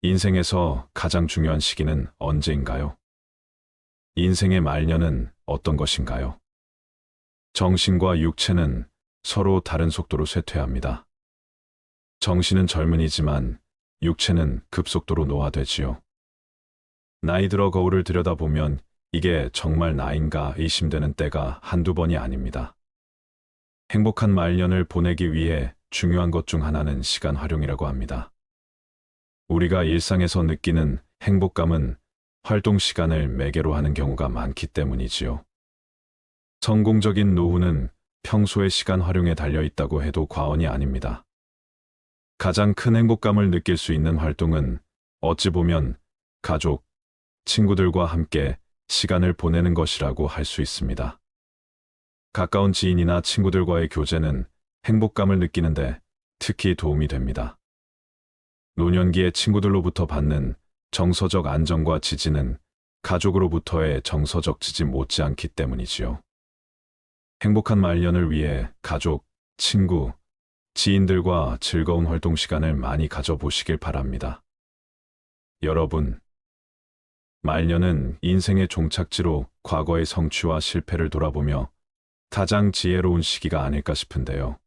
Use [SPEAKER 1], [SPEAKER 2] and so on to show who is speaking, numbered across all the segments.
[SPEAKER 1] 인생에서 가장 중요한 시기는 언제인가요? 인생의 말년은 어떤 것인가요? 정신과 육체는 서로 다른 속도로 쇠퇴합니다. 정신은 젊은이지만 육체는 급속도로 노화되지요. 나이 들어 거울을 들여다보면 이게 정말 나인가 의심되는 때가 한두 번이 아닙니다. 행복한 말년을 보내기 위해 중요한 것 중 하나는 시간 활용이라고 합니다. 우리가 일상에서 느끼는 행복감은 활동 시간을 매개로 하는 경우가 많기 때문이지요. 성공적인 노후는 평소의 시간 활용에 달려 있다고 해도 과언이 아닙니다. 가장 큰 행복감을 느낄 수 있는 활동은 어찌 보면 가족, 친구들과 함께 시간을 보내는 것이라고 할 수 있습니다. 가까운 지인이나 친구들과의 교제는 행복감을 느끼는데 특히 도움이 됩니다. 노년기에 친구들로부터 받는 정서적 안정과 지지는 가족으로부터의 정서적 지지 못지않기 때문이지요. 행복한 말년을 위해 가족, 친구, 지인들과 즐거운 활동 시간을 많이 가져보시길 바랍니다. 여러분, 말년은 인생의 종착지로 과거의 성취와 실패를 돌아보며 가장 지혜로운 시기가 아닐까 싶은데요.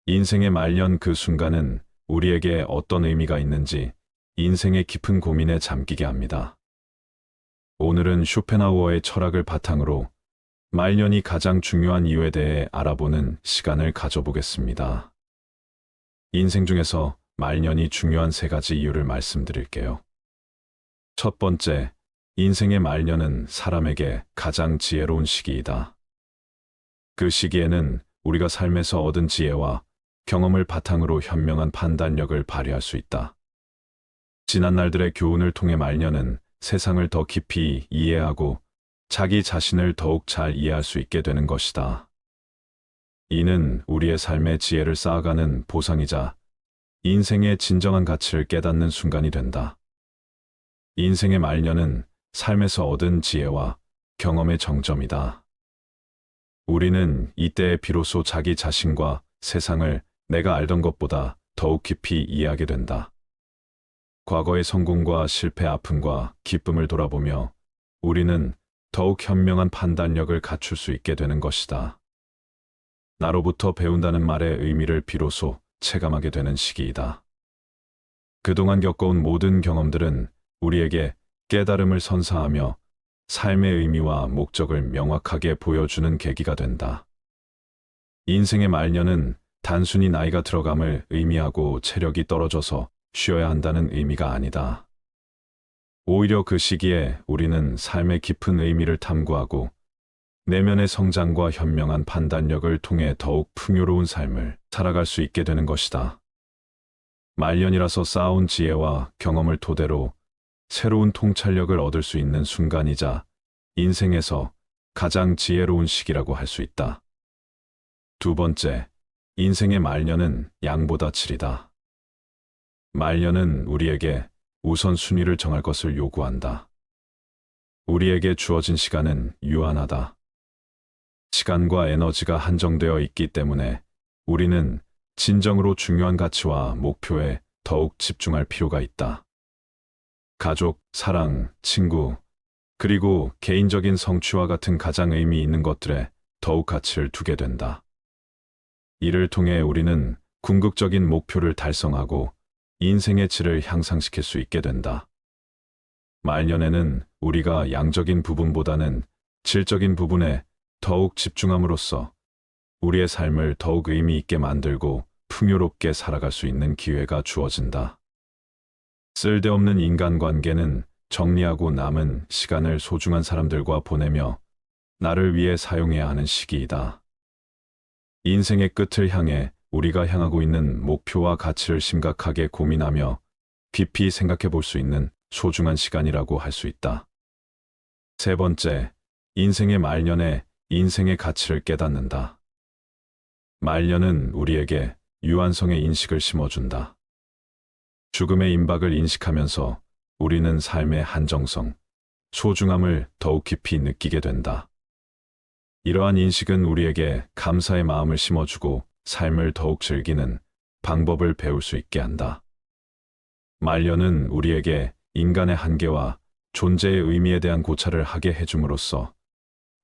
[SPEAKER 1] 인생의 말년 그 순간은 우리에게 어떤 의미가 있는지 인생의 깊은 고민에 잠기게 합니다. 오늘은 쇼펜하우어의 철학을 바탕으로 말년이 가장 중요한 이유에 대해 알아보는 시간을 가져보겠습니다. 인생 중에서 말년이 중요한 세 가지 이유를 말씀드릴게요. 첫 번째, 인생의 말년은 사람에게 가장 지혜로운 시기이다. 그 시기에는 우리가 삶에서 얻은 지혜와 경험을 바탕으로 현명한 판단력을 발휘할 수 있다. 지난 날들의 교훈을 통해 말년은 세상을 더 깊이 이해하고 자기 자신을 더욱 잘 이해할 수 있게 되는 것이다. 이는 우리의 삶의 지혜를 쌓아가는 보상이자 인생의 진정한 가치를 깨닫는 순간이 된다. 인생의 말년은 삶에서 얻은 지혜와 경험의 정점이다. 우리는 이때에 비로소 자기 자신과 세상을 내가 알던 것보다 더욱 깊이 이해하게 된다. 과거의 성공과 실패, 아픔과 기쁨을 돌아보며 우리는 더욱 현명한 판단력을 갖출 수 있게 되는 것이다. 나로부터 배운다는 말의 의미를 비로소 체감하게 되는 시기이다. 그동안 겪어온 모든 경험들은 우리에게 깨달음을 선사하며 삶의 의미와 목적을 명확하게 보여주는 계기가 된다. 인생의 말년은 단순히 나이가 들어감을 의미하고 체력이 떨어져서 쉬어야 한다는 의미가 아니다. 오히려 그 시기에 우리는 삶의 깊은 의미를 탐구하고 내면의 성장과 현명한 판단력을 통해 더욱 풍요로운 삶을 살아갈 수 있게 되는 것이다. 말년이라서 쌓아온 지혜와 경험을 토대로 새로운 통찰력을 얻을 수 있는 순간이자 인생에서 가장 지혜로운 시기라고 할 수 있다. 두 번째, 인생의 말년은 양보다 질이다. 말년은 우리에게 우선순위를 정할 것을 요구한다. 우리에게 주어진 시간은 유한하다. 시간과 에너지가 한정되어 있기 때문에 우리는 진정으로 중요한 가치와 목표에 더욱 집중할 필요가 있다. 가족, 사랑, 친구, 그리고 개인적인 성취와 같은 가장 의미 있는 것들에 더욱 가치를 두게 된다. 이를 통해 우리는 궁극적인 목표를 달성하고 인생의 질을 향상시킬 수 있게 된다. 말년에는 우리가 양적인 부분보다는 질적인 부분에 더욱 집중함으로써 우리의 삶을 더욱 의미 있게 만들고 풍요롭게 살아갈 수 있는 기회가 주어진다. 쓸데없는 인간관계는 정리하고 남은 시간을 소중한 사람들과 보내며 나를 위해 사용해야 하는 시기이다. 인생의 끝을 향해 우리가 향하고 있는 목표와 가치를 심각하게 고민하며 깊이 생각해 볼 수 있는 소중한 시간이라고 할 수 있다. 세 번째, 인생의 말년에 인생의 가치를 깨닫는다. 말년은 우리에게 유한성의 인식을 심어준다. 죽음의 임박을 인식하면서 우리는 삶의 한정성, 소중함을 더욱 깊이 느끼게 된다. 이러한 인식은 우리에게 감사의 마음을 심어주고 삶을 더욱 즐기는 방법을 배울 수 있게 한다. 말년은 우리에게 인간의 한계와 존재의 의미에 대한 고찰을 하게 해줌으로써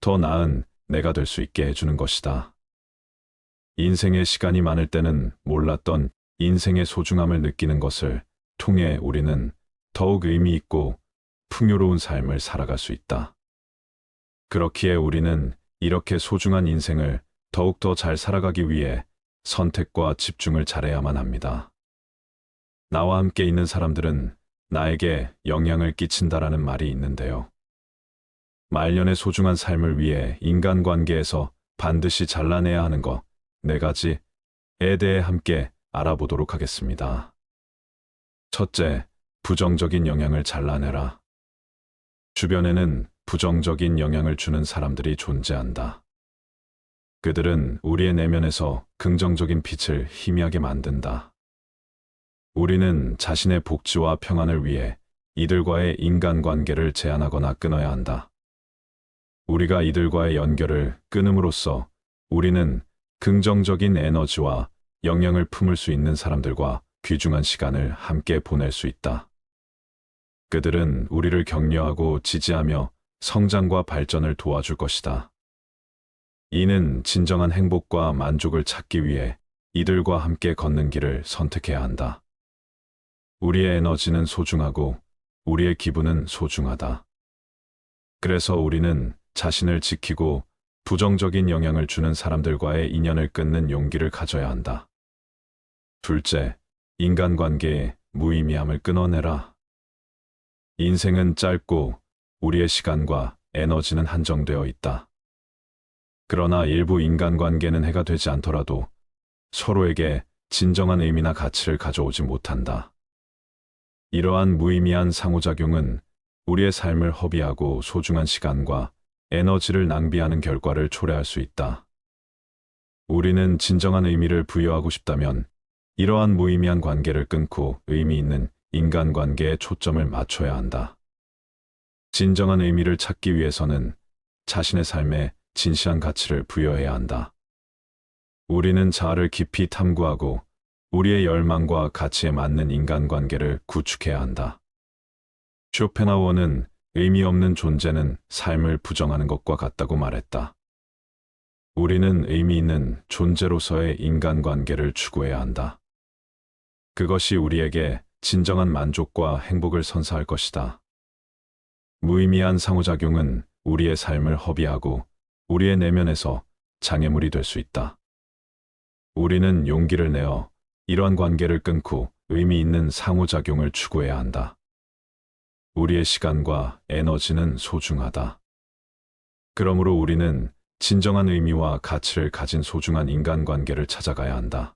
[SPEAKER 1] 더 나은 내가 될 수 있게 해주는 것이다. 인생의 시간이 많을 때는 몰랐던 인생의 소중함을 느끼는 것을 통해 우리는 더욱 의미 있고 풍요로운 삶을 살아갈 수 있다. 그렇기에 우리는 이렇게 소중한 인생을 더욱더 잘 살아가기 위해 선택과 집중을 잘해야만 합니다. 나와 함께 있는 사람들은 나에게 영향을 끼친다라는 말이 있는데요. 말년의 소중한 삶을 위해 인간관계에서 반드시 잘라내야 하는 것 4가지에 대해 함께 알아보도록 하겠습니다. 첫째, 부정적인 영향을 잘라내라. 주변에는 부정적인 영향을 주는 사람들이 존재한다. 그들은 우리의 내면에서 긍정적인 빛을 희미하게 만든다. 우리는 자신의 복지와 평안을 위해 이들과의 인간관계를 제한하거나 끊어야 한다. 우리가 이들과의 연결을 끊음으로써 우리는 긍정적인 에너지와 영향을 품을 수 있는 사람들과 귀중한 시간을 함께 보낼 수 있다. 그들은 우리를 격려하고 지지하며 성장과 발전을 도와줄 것이다. 이는 진정한 행복과 만족을 찾기 위해 이들과 함께 걷는 길을 선택해야 한다. 우리의 에너지는 소중하고 우리의 기분은 소중하다. 그래서 우리는 자신을 지키고 부정적인 영향을 주는 사람들과의 인연을 끊는 용기를 가져야 한다. 둘째, 인간관계의 무의미함을 끊어내라. 인생은 짧고 우리의 시간과 에너지는 한정되어 있다. 그러나 일부 인간관계는 해가 되지 않더라도 서로에게 진정한 의미나 가치를 가져오지 못한다. 이러한 무의미한 상호작용은 우리의 삶을 허비하고 소중한 시간과 에너지를 낭비하는 결과를 초래할 수 있다. 우리는 진정한 의미를 부여하고 싶다면 이러한 무의미한 관계를 끊고 의미 있는 인간관계에 초점을 맞춰야 한다. 진정한 의미를 찾기 위해서는 자신의 삶에 진시한 가치를 부여해야 한다. 우리는 자아를 깊이 탐구하고 우리의 열망과 가치에 맞는 인간관계를 구축해야 한다. 쇼펜하우어는 의미 없는 존재는 삶을 부정하는 것과 같다고 말했다. 우리는 의미 있는 존재로서의 인간관계를 추구해야 한다. 그것이 우리에게 진정한 만족과 행복을 선사할 것이다. 무의미한 상호작용은 우리의 삶을 허비하고 우리의 내면에서 장애물이 될 수 있다. 우리는 용기를 내어 이러한 관계를 끊고 의미 있는 상호작용을 추구해야 한다. 우리의 시간과 에너지는 소중하다. 그러므로 우리는 진정한 의미와 가치를 가진 소중한 인간관계를 찾아가야 한다.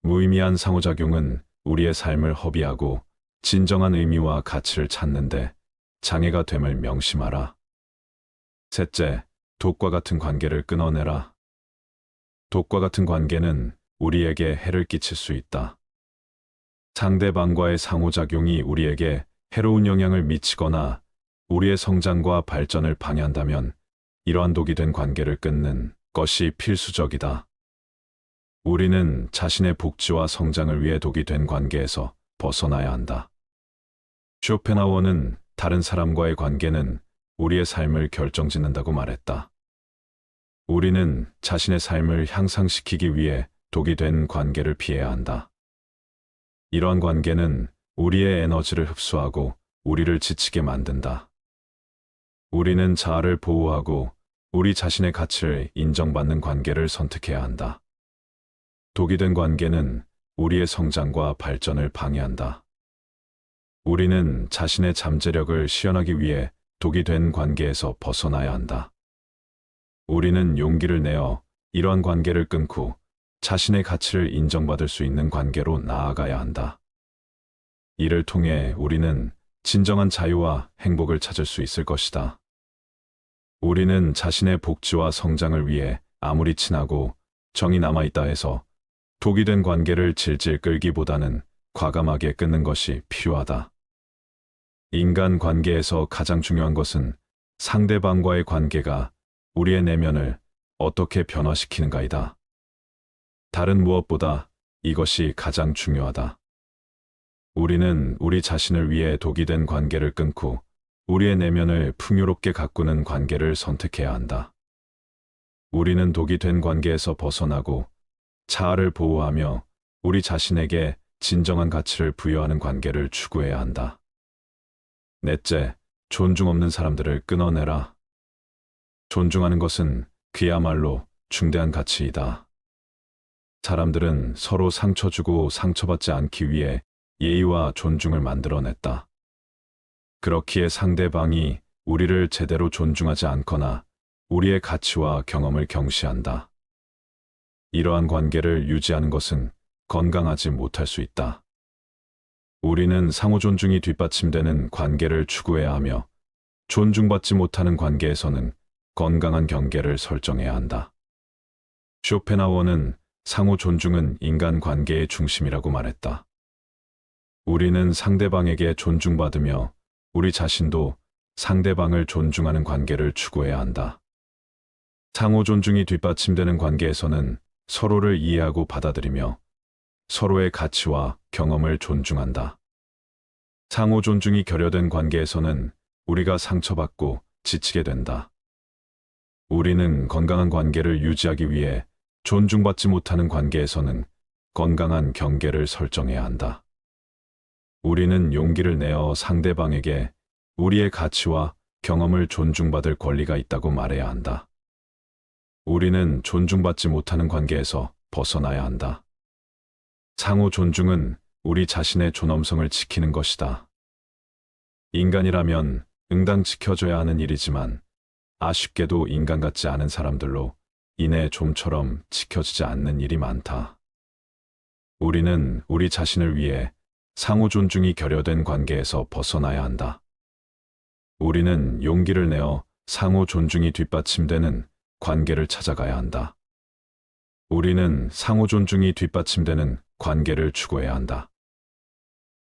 [SPEAKER 1] 무의미한 상호작용은 우리의 삶을 허비하고 진정한 의미와 가치를 찾는데 장애가 됨을 명심하라. 셋째, 독과 같은 관계를 끊어내라. 독과 같은 관계는 우리에게 해를 끼칠 수 있다. 상대방과의 상호작용이 우리에게 해로운 영향을 미치거나 우리의 성장과 발전을 방해한다면 이러한 독이 된 관계를 끊는 것이 필수적이다. 우리는 자신의 복지와 성장을 위해 독이 된 관계에서 벗어나야 한다. 쇼펜하우어는 다른 사람과의 관계는 우리의 삶을 결정짓는다고 말했다. 우리는 자신의 삶을 향상시키기 위해 독이 된 관계를 피해야 한다. 이러한 관계는 우리의 에너지를 흡수하고 우리를 지치게 만든다. 우리는 자아를 보호하고 우리 자신의 가치를 인정받는 관계를 선택해야 한다. 독이 된 관계는 우리의 성장과 발전을 방해한다. 우리는 자신의 잠재력을 시연하기 위해 독이 된 관계에서 벗어나야 한다. 우리는 용기를 내어 이러한 관계를 끊고 자신의 가치를 인정받을 수 있는 관계로 나아가야 한다. 이를 통해 우리는 진정한 자유와 행복을 찾을 수 있을 것이다. 우리는 자신의 복지와 성장을 위해 아무리 친하고 정이 남아있다 해서 독이 된 관계를 질질 끌기보다는 과감하게 끊는 것이 필요하다. 인간 관계에서 가장 중요한 것은 상대방과의 관계가 우리의 내면을 어떻게 변화시키는가이다. 다른 무엇보다 이것이 가장 중요하다. 우리는 우리 자신을 위해 독이 된 관계를 끊고 우리의 내면을 풍요롭게 가꾸는 관계를 선택해야 한다. 우리는 독이 된 관계에서 벗어나고 자아를 보호하며 우리 자신에게 진정한 가치를 부여하는 관계를 추구해야 한다. 넷째, 존중 없는 사람들을 끊어내라. 존중하는 것은 그야말로 중대한 가치이다. 사람들은 서로 상처 주고 상처받지 않기 위해 예의와 존중을 만들어냈다. 그렇기에 상대방이 우리를 제대로 존중하지 않거나 우리의 가치와 경험을 경시한다. 이러한 관계를 유지하는 것은 건강하지 못할 수 있다. 우리는 상호 존중이 뒷받침되는 관계를 추구해야 하며 존중받지 못하는 관계에서는 건강한 경계를 설정해야 한다. 쇼펜하우어는 상호 존중은 인간 관계의 중심이라고 말했다. 우리는 상대방에게 존중받으며 우리 자신도 상대방을 존중하는 관계를 추구해야 한다. 상호 존중이 뒷받침되는 관계에서는 서로를 이해하고 받아들이며 서로의 가치와 경험을 존중한다. 상호 존중이 결여된 관계에서는 우리가 상처받고 지치게 된다. 우리는 건강한 관계를 유지하기 위해 존중받지 못하는 관계에서는 건강한 경계를 설정해야 한다. 우리는 용기를 내어 상대방에게 우리의 가치와 경험을 존중받을 권리가 있다고 말해야 한다. 우리는 존중받지 못하는 관계에서 벗어나야 한다. 상호 존중은 우리 자신의 존엄성을 지키는 것이다. 인간이라면 응당 지켜줘야 하는 일이지만 아쉽게도 인간 같지 않은 사람들로 인해 좀처럼 지켜지지 않는 일이 많다. 우리는 우리 자신을 위해 상호 존중이 결여된 관계에서 벗어나야 한다. 우리는 용기를 내어 상호 존중이 뒷받침되는 관계를 찾아가야 한다. 우리는 상호 존중이 뒷받침되는 관계를 추구해야 한다.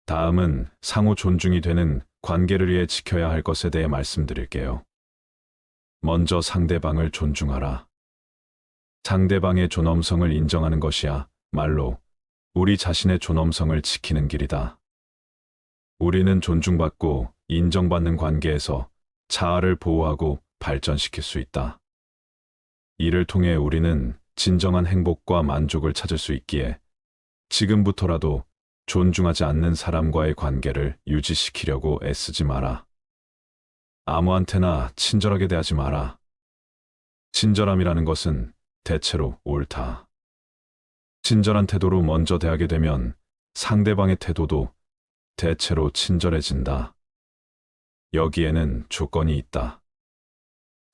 [SPEAKER 1] 다음은 상호 존중이 되는 관계를 위해 지켜야 할 것에 대해 말씀드릴게요. 먼저 상대방을 존중하라. 상대방의 존엄성을 인정하는 것이야 말로 우리 자신의 존엄성을 지키는 길이다. 우리는 존중받고 인정받는 관계에서 자아를 보호하고 발전시킬 수 있다. 이를 통해 우리는 진정한 행복과 만족을 찾을 수 있기에 지금부터라도 존중하지 않는 사람과의 관계를 유지시키려고 애쓰지 마라. 아무한테나 친절하게 대하지 마라. 친절함이라는 것은 대체로 옳다. 친절한 태도로 먼저 대하게 되면 상대방의 태도도 대체로 친절해진다. 여기에는 조건이 있다.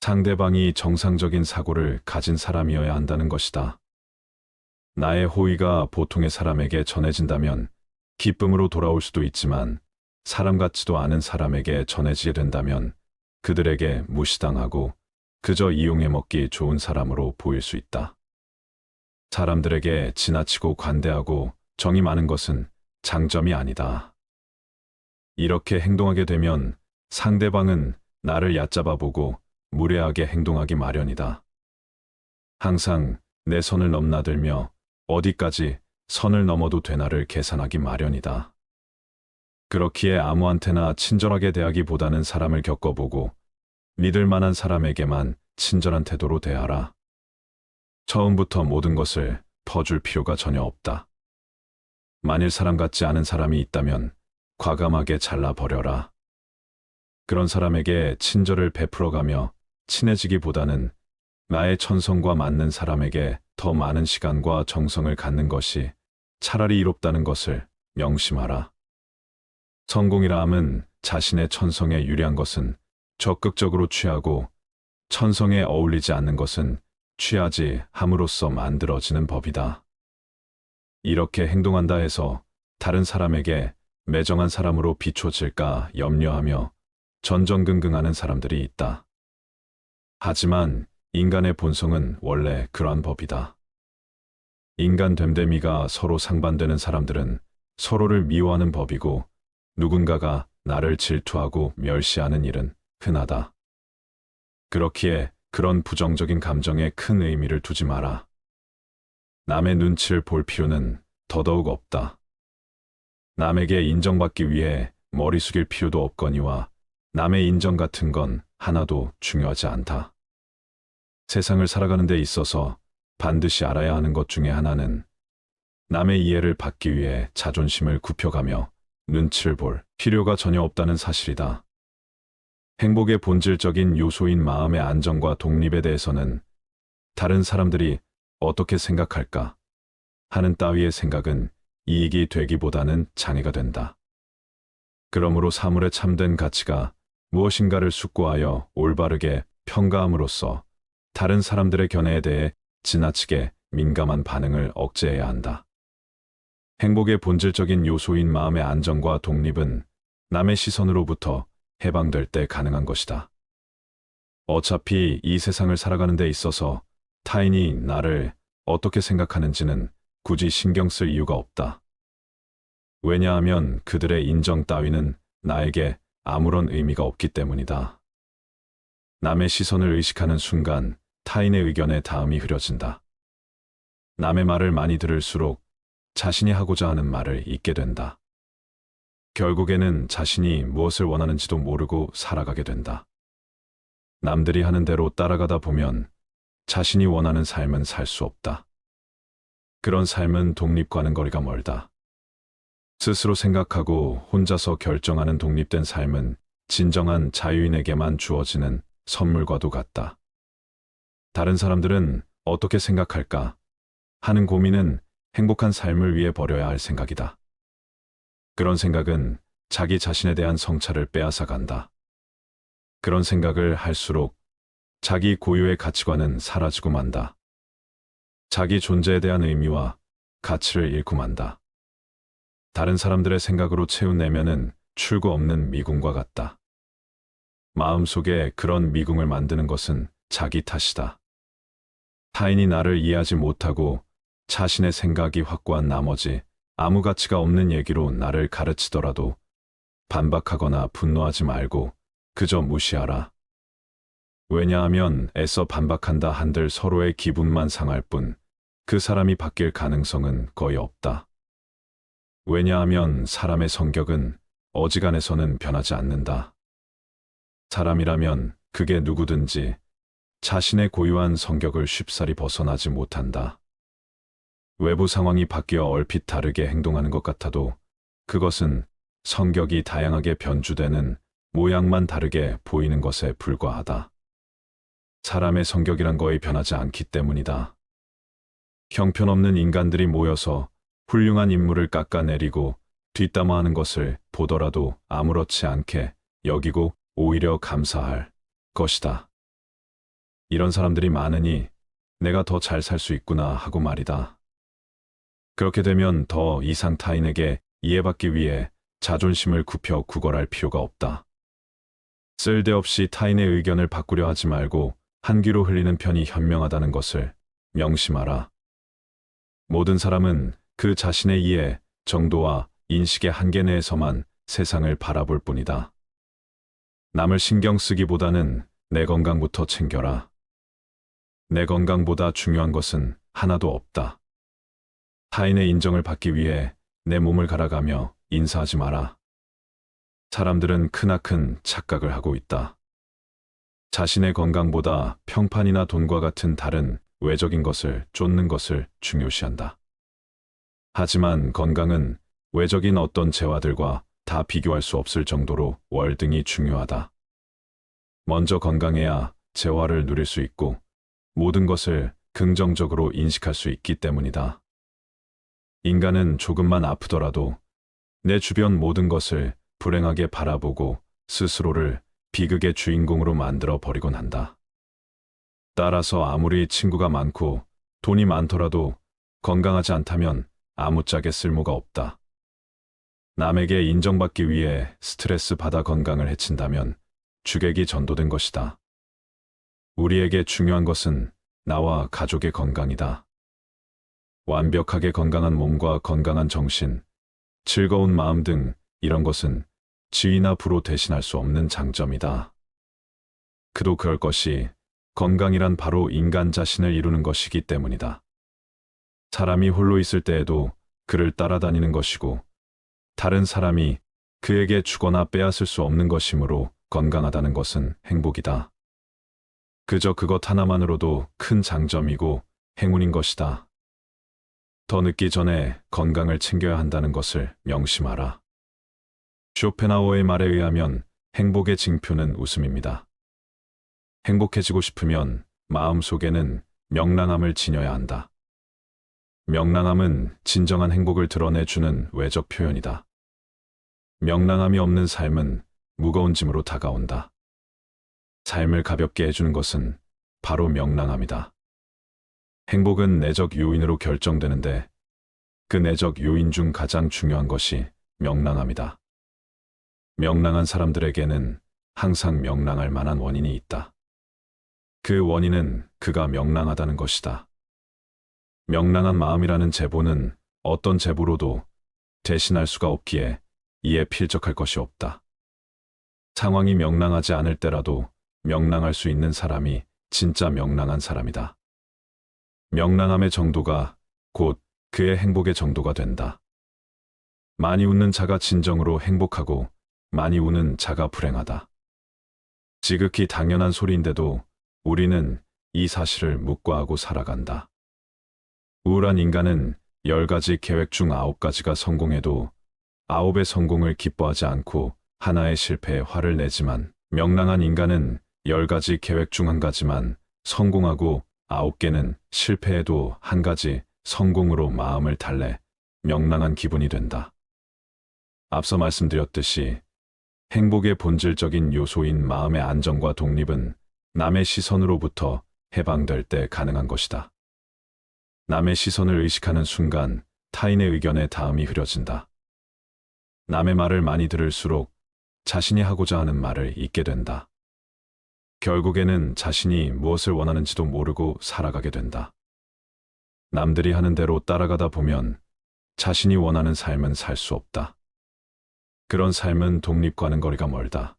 [SPEAKER 1] 상대방이 정상적인 사고를 가진 사람이어야 한다는 것이다. 나의 호의가 보통의 사람에게 전해진다면 기쁨으로 돌아올 수도 있지만 사람 같지도 않은 사람에게 전해지게 된다면 그들에게 무시당하고 그저 이용해 먹기 좋은 사람으로 보일 수 있다. 사람들에게 지나치고 관대하고 정이 많은 것은 장점이 아니다. 이렇게 행동하게 되면 상대방은 나를 얕잡아 보고 무례하게 행동하기 마련이다. 항상 내 선을 넘나들며 어디까지 선을 넘어도 되나를 계산하기 마련이다. 그렇기에 아무한테나 친절하게 대하기보다는 사람을 겪어보고 믿을 만한 사람에게만 친절한 태도로 대하라. 처음부터 모든 것을 퍼줄 필요가 전혀 없다. 만일 사람 같지 않은 사람이 있다면 과감하게 잘라버려라. 그런 사람에게 친절을 베풀어가며 친해지기보다는 나의 천성과 맞는 사람에게 더 많은 시간과 정성을 갖는 것이 차라리 이롭다는 것을 명심하라. 성공이라 함은 자신의 천성에 유리한 것은 적극적으로 취하고 천성에 어울리지 않는 것은 취하지 함으로써 만들어지는 법이다. 이렇게 행동한다 해서 다른 사람에게 매정한 사람으로 비춰질까 염려하며 전전긍긍하는 사람들이 있다. 하지만 인간의 본성은 원래 그러한 법이다. 인간 됨됨이가 서로 상반되는 사람들은 서로를 미워하는 법이고 누군가가 나를 질투하고 멸시하는 일은 흔하다. 그렇기에 그런 부정적인 감정에 큰 의미를 두지 마라. 남의 눈치를 볼 필요는 더더욱 없다. 남에게 인정받기 위해 머리 숙일 필요도 없거니와 남의 인정 같은 건 하나도 중요하지 않다. 세상을 살아가는 데 있어서 반드시 알아야 하는 것 중에 하나는 남의 이해를 받기 위해 자존심을 굽혀가며 눈치를 볼 필요가 전혀 없다는 사실이다. 행복의 본질적인 요소인 마음의 안정과 독립에 대해서는 다른 사람들이 어떻게 생각할까 하는 따위의 생각은 이익이 되기보다는 장애가 된다. 그러므로 사물의 참된 가치가 무엇인가를 숙고하여 올바르게 평가함으로써 다른 사람들의 견해에 대해 지나치게 민감한 반응을 억제해야 한다. 행복의 본질적인 요소인 마음의 안정과 독립은 남의 시선으로부터 해방될 때 가능한 것이다. 어차피 이 세상을 살아가는 데 있어서 타인이 나를 어떻게 생각하는지는 굳이 신경 쓸 이유가 없다. 왜냐하면 그들의 인정 따위는 나에게 아무런 의미가 없기 때문이다. 남의 시선을 의식하는 순간 타인의 의견에 다음이 흐려진다. 남의 말을 많이 들을수록 자신이 하고자 하는 말을 잊게 된다. 결국에는 자신이 무엇을 원하는지도 모르고 살아가게 된다. 남들이 하는 대로 따라가다 보면 자신이 원하는 삶은 살 수 없다. 그런 삶은 독립과는 거리가 멀다. 스스로 생각하고 혼자서 결정하는 독립된 삶은 진정한 자유인에게만 주어지는 선물과도 같다. 다른 사람들은 어떻게 생각할까 하는 고민은 행복한 삶을 위해 버려야 할 생각이다. 그런 생각은 자기 자신에 대한 성찰을 빼앗아 간다. 그런 생각을 할수록 자기 고유의 가치관은 사라지고 만다. 자기 존재에 대한 의미와 가치를 잃고 만다. 다른 사람들의 생각으로 채운 내면은 출구 없는 미궁과 같다. 마음속에 그런 미궁을 만드는 것은 자기 탓이다. 타인이 나를 이해하지 못하고 자신의 생각이 확고한 나머지 아무 가치가 없는 얘기로 나를 가르치더라도 반박하거나 분노하지 말고 그저 무시하라. 왜냐하면 애써 반박한다 한들 서로의 기분만 상할 뿐 그 사람이 바뀔 가능성은 거의 없다. 왜냐하면 사람의 성격은 어지간해서는 변하지 않는다. 사람이라면 그게 누구든지 자신의 고유한 성격을 쉽사리 벗어나지 못한다. 외부 상황이 바뀌어 얼핏 다르게 행동하는 것 같아도 그것은 성격이 다양하게 변주되는 모양만 다르게 보이는 것에 불과하다. 사람의 성격이란 거의 변하지 않기 때문이다. 형편없는 인간들이 모여서 훌륭한 인물을 깎아내리고 뒷담화하는 것을 보더라도 아무렇지 않게 여기고 오히려 감사할 것이다. 이런 사람들이 많으니 내가 더 잘 살 수 있구나 하고 말이다. 그렇게 되면 더 이상 타인에게 이해받기 위해 자존심을 굽혀 구걸할 필요가 없다. 쓸데없이 타인의 의견을 바꾸려 하지 말고 한 귀로 흘리는 편이 현명하다는 것을 명심하라. 모든 사람은 그 자신의 이해, 정도와 인식의 한계 내에서만 세상을 바라볼 뿐이다. 남을 신경 쓰기보다는 내 건강부터 챙겨라. 내 건강보다 중요한 것은 하나도 없다. 타인의 인정을 받기 위해 내 몸을 갈아가며 인사하지 마라. 사람들은 크나큰 착각을 하고 있다. 자신의 건강보다 평판이나 돈과 같은 다른 외적인 것을 쫓는 것을 중요시한다. 하지만 건강은 외적인 어떤 재화들과 다 비교할 수 없을 정도로 월등히 중요하다. 먼저 건강해야 재화를 누릴 수 있고 모든 것을 긍정적으로 인식할 수 있기 때문이다. 인간은 조금만 아프더라도 내 주변 모든 것을 불행하게 바라보고 스스로를 비극의 주인공으로 만들어 버리곤 한다. 따라서 아무리 친구가 많고 돈이 많더라도 건강하지 않다면 아무짝에 쓸모가 없다. 남에게 인정받기 위해 스트레스 받아 건강을 해친다면 주객이 전도된 것이다. 우리에게 중요한 것은 나와 가족의 건강이다. 완벽하게 건강한 몸과 건강한 정신, 즐거운 마음 등 이런 것은 지위나 부로 대신할 수 없는 장점이다. 그도 그럴 것이 건강이란 바로 인간 자신을 이루는 것이기 때문이다. 사람이 홀로 있을 때에도 그를 따라다니는 것이고 다른 사람이 그에게 주거나 빼앗을 수 없는 것이므로 건강하다는 것은 행복이다. 그저 그것 하나만으로도 큰 장점이고 행운인 것이다. 더 늦기 전에 건강을 챙겨야 한다는 것을 명심하라. 쇼펜하우어의 말에 의하면 행복의 징표는 웃음입니다. 행복해지고 싶으면 마음속에는 명랑함을 지녀야 한다. 명랑함은 진정한 행복을 드러내주는 외적 표현이다. 명랑함이 없는 삶은 무거운 짐으로 다가온다. 삶을 가볍게 해주는 것은 바로 명랑함이다. 행복은 내적 요인으로 결정되는데 그 내적 요인 중 가장 중요한 것이 명랑함이다. 명랑한 사람들에게는 항상 명랑할 만한 원인이 있다. 그 원인은 그가 명랑하다는 것이다. 명랑한 마음이라는 제보는 어떤 제보로도 대신할 수가 없기에 이에 필적할 것이 없다. 상황이 명랑하지 않을 때라도 명랑할 수 있는 사람이 진짜 명랑한 사람이다. 명랑함의 정도가 곧 그의 행복의 정도가 된다. 많이 웃는 자가 진정으로 행복하고 많이 우는 자가 불행하다. 지극히 당연한 소리인데도 우리는 이 사실을 묵과하고 살아간다. 우울한 인간은 10가지 계획 중 9가지가 성공해도 9의 성공을 기뻐하지 않고 하나의 실패에 화를 내지만 명랑한 인간은 10가지 계획 중 1가지만 성공하고 9개는 실패해도 1가지 성공으로 마음을 달래 명랑한 기분이 된다. 앞서 말씀드렸듯이 행복의 본질적인 요소인 마음의 안정과 독립은 남의 시선으로부터 해방될 때 가능한 것이다. 남의 시선을 의식하는 순간 타인의 의견에 다음이 흐려진다. 남의 말을 많이 들을수록 자신이 하고자 하는 말을 잊게 된다. 결국에는 자신이 무엇을 원하는지도 모르고 살아가게 된다. 남들이 하는 대로 따라가다 보면 자신이 원하는 삶은 살 수 없다. 그런 삶은 독립과는 거리가 멀다.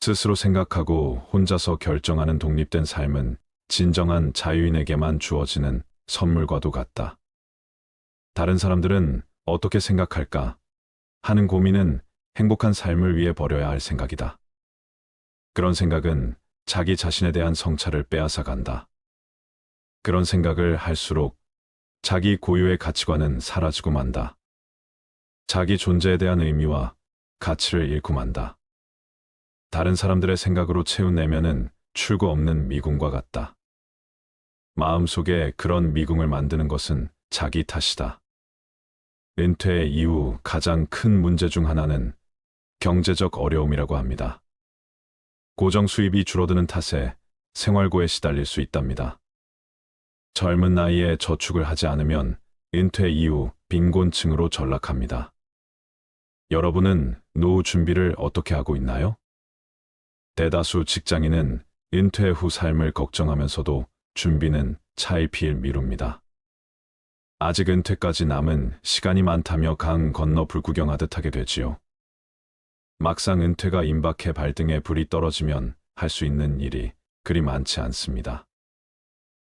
[SPEAKER 1] 스스로 생각하고 혼자서 결정하는 독립된 삶은 진정한 자유인에게만 주어지는 선물과도 같다. 다른 사람들은 어떻게 생각할까 하는 고민은 행복한 삶을 위해 버려야 할 생각이다. 그런 생각은 자기 자신에 대한 성찰을 빼앗아 간다. 그런 생각을 할수록 자기 고유의 가치관은 사라지고 만다. 자기 존재에 대한 의미와 가치를 잃고 만다. 다른 사람들의 생각으로 채운 내면은 출구 없는 미궁과 같다. 마음속에 그런 미궁을 만드는 것은 자기 탓이다. 은퇴 이후 가장 큰 문제 중 하나는 경제적 어려움이라고 합니다. 고정 수입이 줄어드는 탓에 생활고에 시달릴 수 있답니다. 젊은 나이에 저축을 하지 않으면 은퇴 이후 빈곤층으로 전락합니다. 여러분은 노후 준비를 어떻게 하고 있나요? 대다수 직장인은 은퇴 후 삶을 걱정하면서도 준비는 차일피일 미룹니다. 아직 은퇴까지 남은 시간이 많다며 강 건너 불구경하듯 하게 되지요. 막상 은퇴가 임박해 발등에 불이 떨어지면 할 수 있는 일이 그리 많지 않습니다.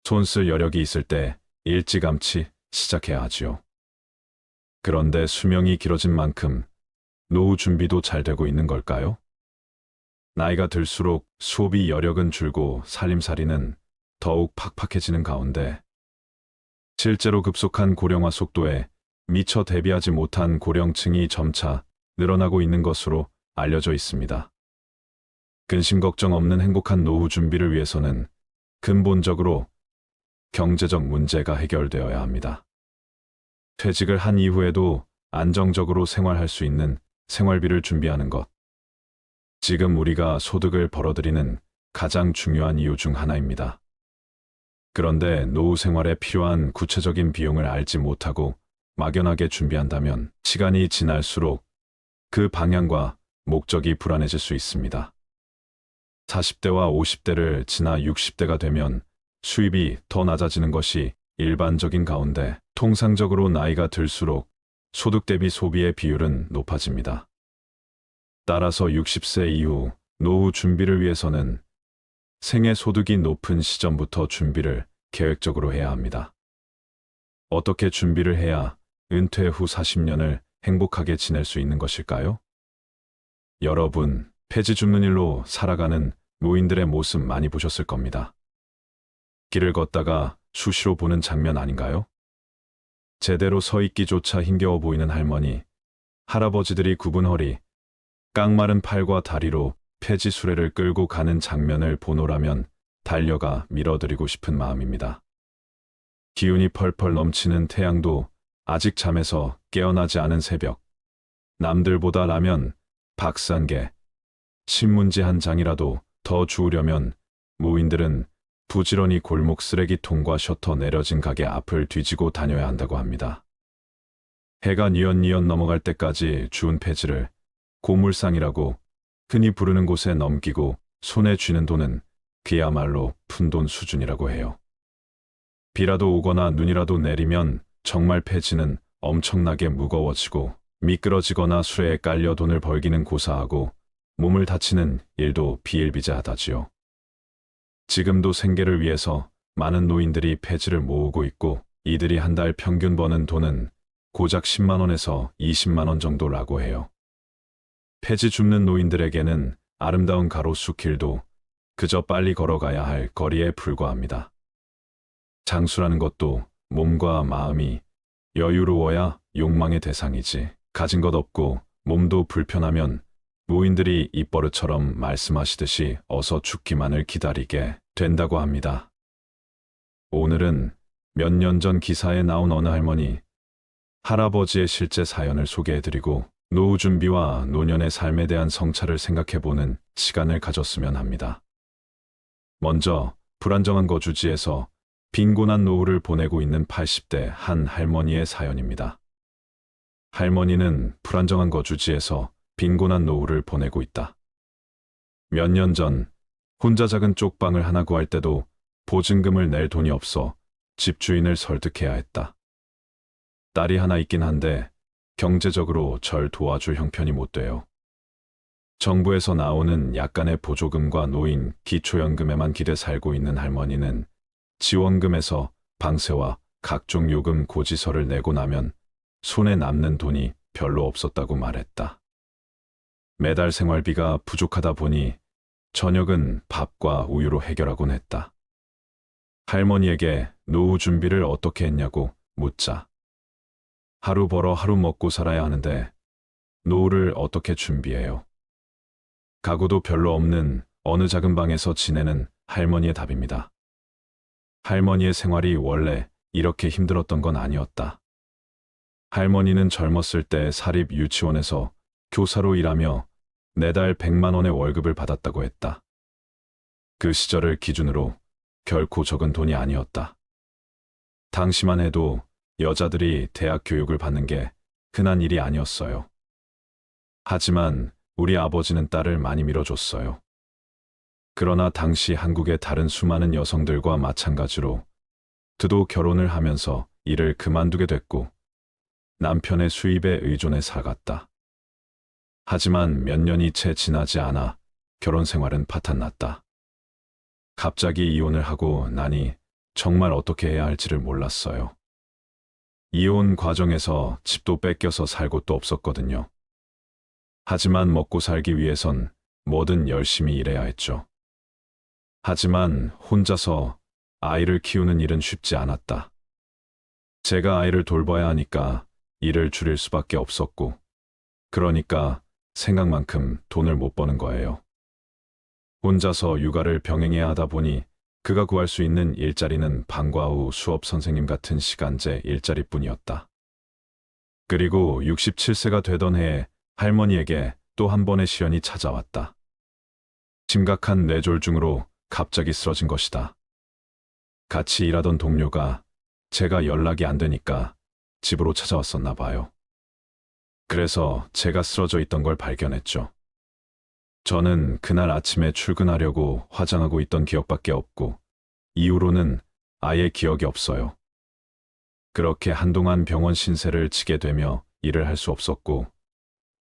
[SPEAKER 1] 손쓸 여력이 있을 때 일찌감치 시작해야 하지요. 그런데 수명이 길어진 만큼 노후 준비도 잘 되고 있는 걸까요? 나이가 들수록 소비 여력은 줄고 살림살이는 더욱 팍팍해지는 가운데 실제로 급속한 고령화 속도에 미처 대비하지 못한 고령층이 점차 늘어나고 있는 것으로 알려져 있습니다. 근심 걱정 없는 행복한 노후 준비를 위해서는 근본적으로 경제적 문제가 해결되어야 합니다. 퇴직을 한 이후에도 안정적으로 생활할 수 있는 생활비를 준비하는 것. 지금 우리가 소득을 벌어들이는 가장 중요한 이유 중 하나입니다. 그런데 노후 생활에 필요한 구체적인 비용을 알지 못하고 막연하게 준비한다면 시간이 지날수록 그 방향과 목적이 불안해질 수 있습니다. 40대와 50대를 지나 60대가 되면 수입이 더 낮아지는 것이 일반적인 가운데 통상적으로 나이가 들수록 소득 대비 소비의 비율은 높아집니다. 따라서 60세 이후 노후 준비를 위해서는 생애 소득이 높은 시점부터 준비를 계획적으로 해야 합니다. 어떻게 준비를 해야 은퇴 후 40년을 행복하게 지낼 수 있는 것일까요? 여러분, 폐지 줍는 일로 살아가는 노인들의 모습 많이 보셨을 겁니다. 길을 걷다가 수시로 보는 장면 아닌가요? 제대로 서 있기조차 힘겨워 보이는 할머니, 할아버지들이 굽은 허리, 깡마른 팔과 다리로 폐지 수레를 끌고 가는 장면을 보노라면 달려가 밀어드리고 싶은 마음입니다. 기운이 펄펄 넘치는 태양도 아직 잠에서 깨어나지 않은 새벽, 남들보다 라면, 박스 한 개, 신문지 한 장이라도 더 주우려면 무인들은 부지런히 골목 쓰레기통과 셔터 내려진 가게 앞을 뒤지고 다녀야 한다고 합니다. 해가 뉘엿뉘엿 넘어갈 때까지 주운 폐지를 고물상이라고 흔히 부르는 곳에 넘기고 손에 쥐는 돈은 그야말로 푼돈 수준이라고 해요. 비라도 오거나 눈이라도 내리면 정말 폐지는 엄청나게 무거워지고 미끄러지거나 수레에 깔려 돈을 벌기는 고사하고 몸을 다치는 일도 비일비재하다지요. 지금도 생계를 위해서 많은 노인들이 폐지를 모으고 있고 이들이 한 달 평균 버는 돈은 고작 10만 원에서 20만 원 정도라고 해요. 폐지 줍는 노인들에게는 아름다운 가로수길도 그저 빨리 걸어가야 할 거리에 불과합니다. 장수라는 것도 몸과 마음이 여유로워야 욕망의 대상이지. 가진 것 없고 몸도 불편하면 노인들이 입버릇처럼 말씀하시듯이 어서 죽기만을 기다리게 된다고 합니다. 오늘은 몇 년 전 기사에 나온 어느 할머니, 할아버지의 실제 사연을 소개해드리고 노후 준비와 노년의 삶에 대한 성찰을 생각해보는 시간을 가졌으면 합니다. 먼저 불안정한 거주지에서 빈곤한 노후를 보내고 있는 80대 한 할머니의 사연입니다. 할머니는 불안정한 거주지에서 빈곤한 노후를 보내고 있다. 몇 년 전 혼자 작은 쪽방을 하나 구할 때도 보증금을 낼 돈이 없어 집주인을 설득해야 했다. 딸이 하나 있긴 한데 경제적으로 절 도와줄 형편이 못 돼요. 정부에서 나오는 약간의 보조금과 노인 기초연금에만 기대 살고 있는 할머니는 지원금에서 방세와 각종 요금 고지서를 내고 나면 손에 남는 돈이 별로 없었다고 말했다. 매달 생활비가 부족하다 보니 저녁은 밥과 우유로 해결하곤 했다. 할머니에게 노후 준비를 어떻게 했냐고 묻자. 하루 벌어 하루 먹고 살아야 하는데 노후를 어떻게 준비해요? 가구도 별로 없는 어느 작은 방에서 지내는 할머니의 답입니다. 할머니의 생활이 원래 이렇게 힘들었던 건 아니었다. 할머니는 젊었을 때 사립 유치원에서 교사로 일하며 매달 100만 원의 월급을 받았다고 했다. 그 시절을 기준으로 결코 적은 돈이 아니었다. 당시만 해도 여자들이 대학 교육을 받는 게 흔한 일이 아니었어요. 하지만 우리 아버지는 딸을 많이 밀어줬어요. 그러나 당시 한국의 다른 수많은 여성들과 마찬가지로 그도 결혼을 하면서 일을 그만두게 됐고 남편의 수입에 의존해 살아갔다. 하지만 몇 년이 채 지나지 않아 결혼 생활은 파탄났다. 갑자기 이혼을 하고 나니 정말 어떻게 해야 할지를 몰랐어요. 이혼 과정에서 집도 뺏겨서 살 곳도 없었거든요. 하지만 먹고 살기 위해선 뭐든 열심히 일해야 했죠. 하지만 혼자서 아이를 키우는 일은 쉽지 않았다. 제가 아이를 돌봐야 하니까 일을 줄일 수밖에 없었고, 그러니까 생각만큼 돈을 못 버는 거예요. 혼자서 육아를 병행해야 하다 보니 그가 구할 수 있는 일자리는 방과 후 수업 선생님 같은 시간제 일자리뿐이었다. 그리고 67세가 되던 해에 할머니에게 또 한 번의 시련이 찾아왔다. 심각한 뇌졸중으로 갑자기 쓰러진 것이다. 같이 일하던 동료가 제가 연락이 안 되니까 집으로 찾아왔었나 봐요. 그래서 제가 쓰러져 있던 걸 발견했죠. 저는 그날 아침에 출근하려고 화장하고 있던 기억밖에 없고 이후로는 아예 기억이 없어요. 그렇게 한동안 병원 신세를 지게 되며 일을 할 수 없었고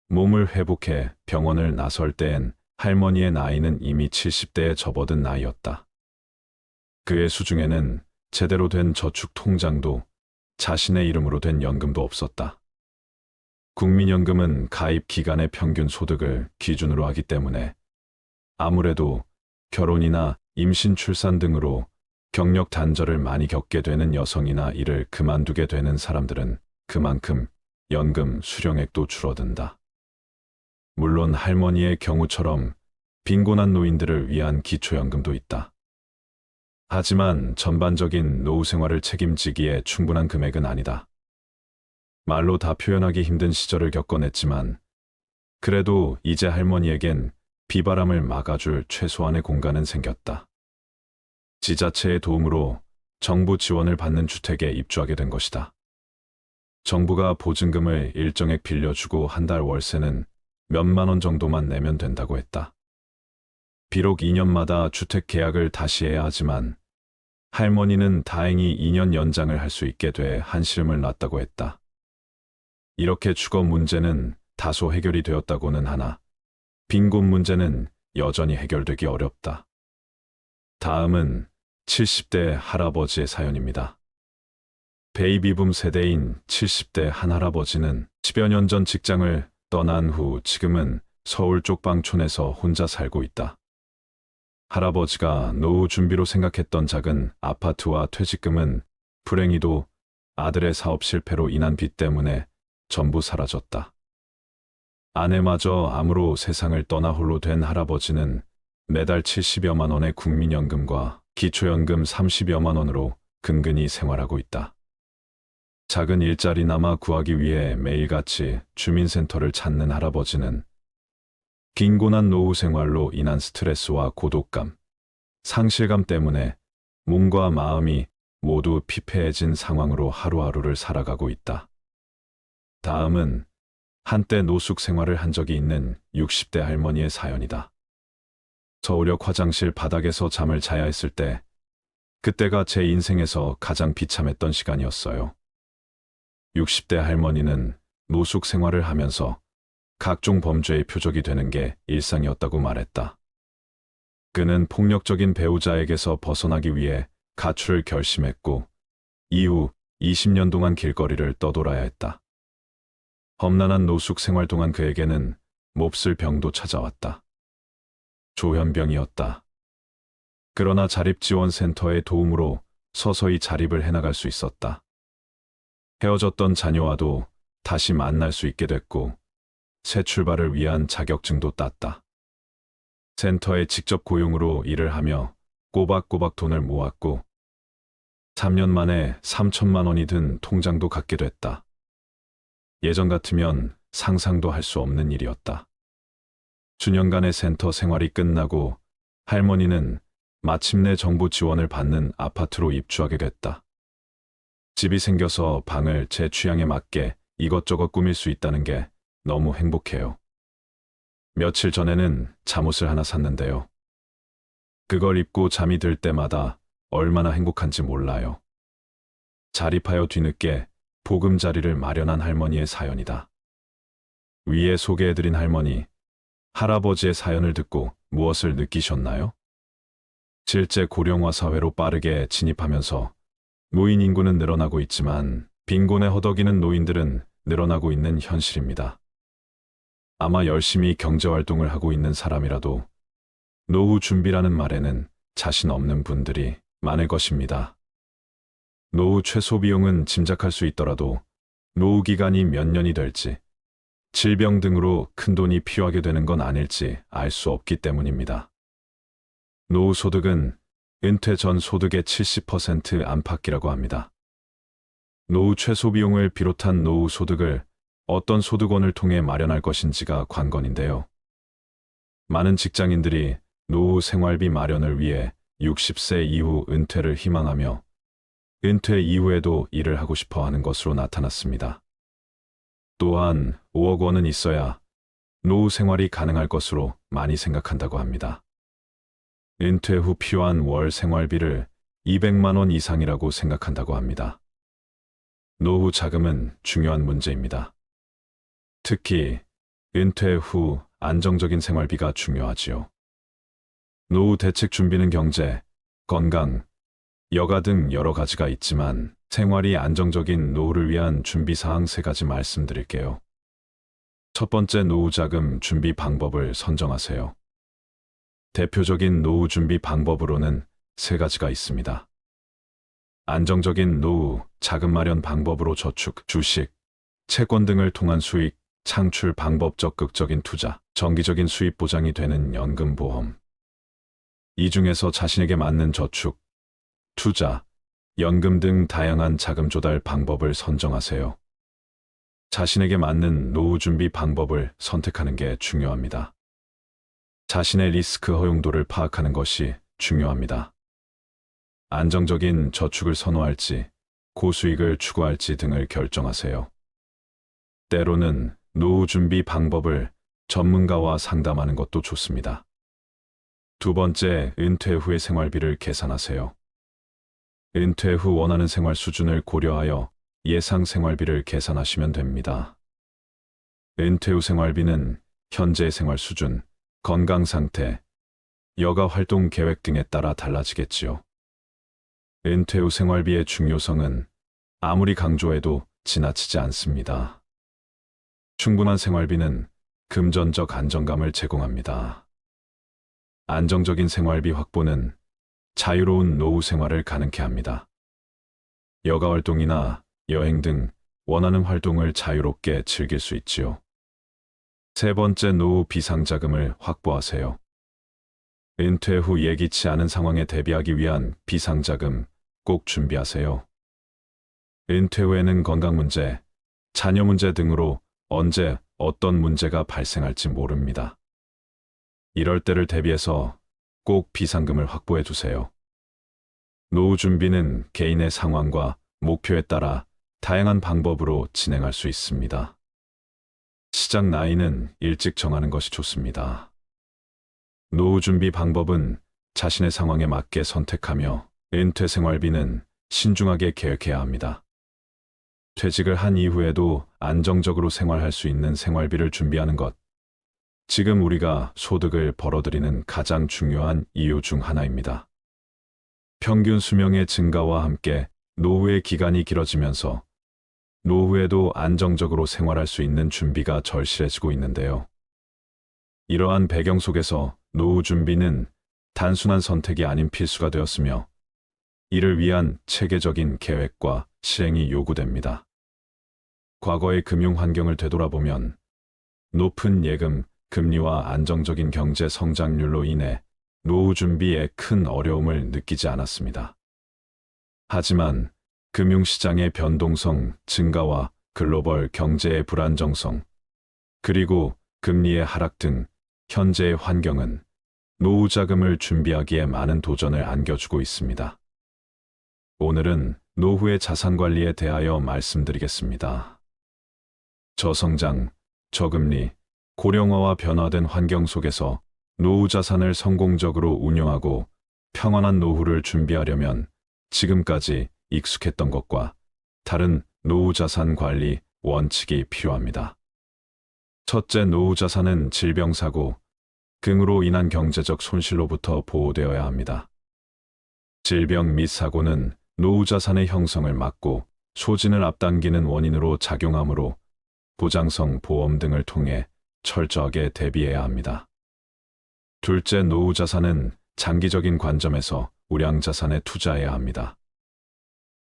[SPEAKER 1] 몸을 회복해 병원을 나설 때엔 할머니의 나이는 이미 70대에 접어든 나이였다. 그의 수중에는 제대로 된 저축 통장도 자신의 이름으로 된 연금도 없었다. 국민연금은 가입 기간의 평균 소득을 기준으로 하기 때문에 아무래도 결혼이나 임신, 출산 등으로 경력 단절을 많이 겪게 되는 여성이나 일을 그만두게 되는 사람들은 그만큼 연금 수령액도 줄어든다. 물론 할머니의 경우처럼 빈곤한 노인들을 위한 기초연금도 있다. 하지만 전반적인 노후 생활을 책임지기에 충분한 금액은 아니다. 말로 다 표현하기 힘든 시절을 겪어냈지만 그래도 이제 할머니에겐 비바람을 막아줄 최소한의 공간은 생겼다. 지자체의 도움으로 정부 지원을 받는 주택에 입주하게 된 것이다. 정부가 보증금을 일정액 빌려주고 한 달 월세는 몇만 원 정도만 내면 된다고 했다. 비록 2년마다 주택 계약을 다시 해야 하지만 할머니는 다행히 2년 연장을 할 수 있게 돼 한시름을 놨다고 했다. 이렇게 주거 문제는 다소 해결이 되었다고는 하나 빈곤 문제는 여전히 해결되기 어렵다. 다음은 70대 할아버지의 사연입니다. 베이비붐 세대인 70대 한 할아버지는 10여 년 전 직장을 떠난 후 지금은 서울 쪽방촌에서 혼자 살고 있다. 할아버지가 노후 준비로 생각했던 작은 아파트와 퇴직금은 불행히도 아들의 사업 실패로 인한 빚 때문에 전부 사라졌다. 아내마저 암으로 세상을 떠나 홀로 된 할아버지는 매달 70여만 원의 국민연금과 기초연금 30여만 원으로 근근히 생활하고 있다. 작은 일자리나마 구하기 위해 매일같이 주민센터를 찾는 할아버지는 빈곤한 노후 생활로 인한 스트레스와 고독감, 상실감 때문에 몸과 마음이 모두 피폐해진 상황으로 하루하루를 살아가고 있다. 다음은 한때 노숙 생활을 한 적이 있는 60대 할머니의 사연이다. 서울역 화장실 바닥에서 잠을 자야 했을 때 그때가 제 인생에서 가장 비참했던 시간이었어요. 60대 할머니는 노숙 생활을 하면서 각종 범죄의 표적이 되는 게 일상이었다고 말했다. 그는 폭력적인 배우자에게서 벗어나기 위해 가출을 결심했고 이후 20년 동안 길거리를 떠돌아야 했다. 험난한 노숙 생활 동안 그에게는 몹쓸 병도 찾아왔다. 조현병이었다. 그러나 자립지원센터의 도움으로 서서히 자립을 해나갈 수 있었다. 헤어졌던 자녀와도 다시 만날 수 있게 됐고 새 출발을 위한 자격증도 땄다. 센터에 직접 고용으로 일을 하며 꼬박꼬박 돈을 모았고 3년 만에 3천만 원이 든 통장도 갖게 됐다. 예전 같으면 상상도 할 수 없는 일이었다. 수년간의 센터 생활이 끝나고 할머니는 마침내 정부 지원을 받는 아파트로 입주하게 됐다. 집이 생겨서 방을 제 취향에 맞게 이것저것 꾸밀 수 있다는 게 너무 행복해요. 며칠 전에는 잠옷을 하나 샀는데요. 그걸 입고 잠이 들 때마다 얼마나 행복한지 몰라요. 자립하여 뒤늦게 보금자리를 마련한 할머니의 사연이다. 위에 소개해드린 할머니, 할아버지의 사연을 듣고 무엇을 느끼셨나요? 실제 고령화 사회로 빠르게 진입하면서 노인 인구는 늘어나고 있지만 빈곤에 허덕이는 노인들은 늘어나고 있는 현실입니다. 아마 열심히 경제활동을 하고 있는 사람이라도 노후 준비라는 말에는 자신 없는 분들이 많을 것입니다. 노후 최소 비용은 짐작할 수 있더라도 노후 기간이 몇 년이 될지, 질병 등으로 큰 돈이 필요하게 되는 건 아닐지 알 수 없기 때문입니다. 노후 소득은 은퇴 전 소득의 70% 안팎이라고 합니다. 노후 최소 비용을 비롯한 노후 소득을 어떤 소득원을 통해 마련할 것인지가 관건인데요. 많은 직장인들이 노후 생활비 마련을 위해 60세 이후 은퇴를 희망하며 은퇴 이후에도 일을 하고 싶어 하는 것으로 나타났습니다. 또한 5억 원은 있어야 노후 생활이 가능할 것으로 많이 생각한다고 합니다. 은퇴 후 필요한 월 생활비를 200만 원 이상이라고 생각한다고 합니다. 노후 자금은 중요한 문제입니다. 특히 은퇴 후 안정적인 생활비가 중요하지요. 노후 대책 준비는 경제, 건강, 여가 등 여러 가지가 있지만 생활이 안정적인 노후를 위한 준비사항 3가지 말씀드릴게요. 첫 번째, 노후 자금 준비 방법을 선정하세요. 대표적인 노후 준비 방법으로는 세 가지가 있습니다. 안정적인 노후 자금 마련 방법으로 저축, 주식, 채권 등을 통한 수익, 창출 방법 적극적인 투자, 정기적인 수입 보장이 되는 연금보험. 이 중에서 자신에게 맞는 저축, 투자, 연금 등 다양한 자금 조달 방법을 선정하세요. 자신에게 맞는 노후 준비 방법을 선택하는 게 중요합니다. 자신의 리스크 허용도를 파악하는 것이 중요합니다. 안정적인 저축을 선호할지, 고수익을 추구할지 등을 결정하세요. 때로는 노후 준비 방법을 전문가와 상담하는 것도 좋습니다. 두 번째, 은퇴 후의 생활비를 계산하세요. 은퇴 후 원하는 생활 수준을 고려하여 예상 생활비를 계산하시면 됩니다. 은퇴 후 생활비는 현재 생활 수준, 건강 상태, 여가 활동 계획 등에 따라 달라지겠지요. 은퇴 후 생활비의 중요성은 아무리 강조해도 지나치지 않습니다. 충분한 생활비는 금전적 안정감을 제공합니다. 안정적인 생활비 확보는 자유로운 노후 생활을 가능케 합니다. 여가 활동이나 여행 등 원하는 활동을 자유롭게 즐길 수 있지요. 세 번째, 노후 비상자금을 확보하세요. 은퇴 후 예기치 않은 상황에 대비하기 위한 비상자금 꼭 준비하세요. 은퇴 후에는 건강 문제, 자녀 문제 등으로 언제 어떤 문제가 발생할지 모릅니다. 이럴 때를 대비해서 꼭 비상금을 확보해 두세요. 노후 준비는 개인의 상황과 목표에 따라 다양한 방법으로 진행할 수 있습니다. 시작 나이는 일찍 정하는 것이 좋습니다. 노후 준비 방법은 자신의 상황에 맞게 선택하며 은퇴 생활비는 신중하게 계획해야 합니다. 퇴직을 한 이후에도 안정적으로 생활할 수 있는 생활비를 준비하는 것, 지금 우리가 소득을 벌어들이는 가장 중요한 이유 중 하나입니다. 평균 수명의 증가와 함께 노후의 기간이 길어지면서 노후에도 안정적으로 생활할 수 있는 준비가 절실해지고 있는데요. 이러한 배경 속에서 노후 준비는 단순한 선택이 아닌 필수가 되었으며 이를 위한 체계적인 계획과 실행이 요구됩니다. 과거의 금융 환경을 되돌아보면 높은 예금, 금리와 안정적인 경제 성장률로 인해 노후 준비에 큰 어려움을 느끼지 않았습니다. 하지만 금융시장의 변동성 증가와 글로벌 경제의 불안정성, 그리고 금리의 하락 등 현재의 환경은 노후 자금을 준비하기에 많은 도전을 안겨주고 있습니다. 오늘은 노후의 자산 관리에 대하여 말씀드리겠습니다. 저성장, 저금리, 고령화와 변화된 환경 속에서 노후 자산을 성공적으로 운용하고 평안한 노후를 준비하려면 지금까지 익숙했던 것과 다른 노후 자산 관리 원칙이 필요합니다. 첫째, 노후 자산은 질병사고, 등으로 인한 경제적 손실로부터 보호되어야 합니다. 질병 및 사고는 노후 자산의 형성을 막고 소진을 앞당기는 원인으로 작용하므로 보장성 보험 등을 통해 철저하게 대비해야 합니다. 둘째, 노후 자산은 장기적인 관점에서 우량 자산에 투자해야 합니다.